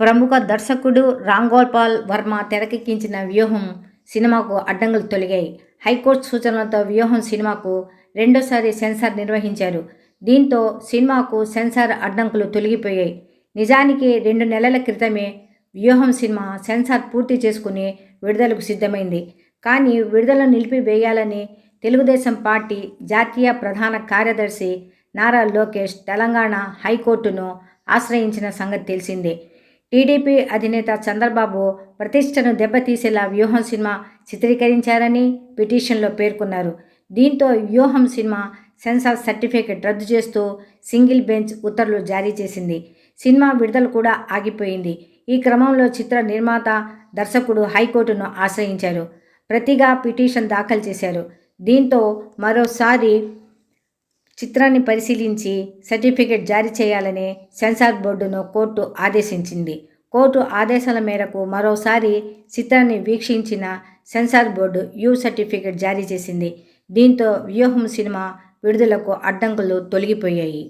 ప్రముఖ దర్శకుడు రామ్ గోపాల్ వర్మ తెరకెక్కించిన వ్యూహం సినిమాకు అడ్డంకులు తొలగాయి. హైకోర్టు సూచనలతో వ్యూహం సినిమాకు రెండోసారి సెన్సార్ నిర్వహించారు. దీంతో సినిమాకు సెన్సార్ అడ్డంకులు తొలగిపోయాయి. నిజానికి 2 నెలల క్రితమే వ్యూహం సినిమా సెన్సార్ పూర్తి చేసుకుని విడుదలకు సిద్ధమైంది. కానీ విడుదలను నిలిపివేయాలని తెలుగుదేశం పార్టీ జాతీయ ప్రధాన కార్యదర్శి నారా లోకేష్ తెలంగాణ హైకోర్టును ఆశ్రయించిన సంగతి తెలిసిందే. టీడీపీ అధినేత చంద్రబాబు ప్రతిష్టను దెబ్బతీసేలా వ్యూహం సినిమా చిత్రీకరించారని పిటిషన్లో పేర్కొన్నారు. దీంతో వ్యూహం సినిమా సెన్సార్ సర్టిఫికేట్ రద్దు చేస్తూ సింగిల్ బెంచ్ ఉత్తర్వులు జారీ చేసింది. సినిమా విడుదల కూడా ఆగిపోయింది. ఈ క్రమంలో చిత్ర నిర్మాత, దర్శకుడు హైకోర్టును ఆశ్రయించారు. ప్రతిగా పిటిషన్ దాఖలు చేశారు. దీంతో మరోసారి చిత్రాన్ని పరిశీలించి సర్టిఫికేట్ జారీ చేయాలని సెన్సార్ బోర్డును కోర్టు ఆదేశించింది. కోర్టు ఆదేశాల మేరకు మరోసారి చిత్రాన్ని వీక్షించిన సెన్సార్ బోర్డు యూ సర్టిఫికేట్ జారీ చేసింది. దీంతో వ్యూహం సినిమా విడుదలకు అడ్డంకులు తొలగిపోయాయి.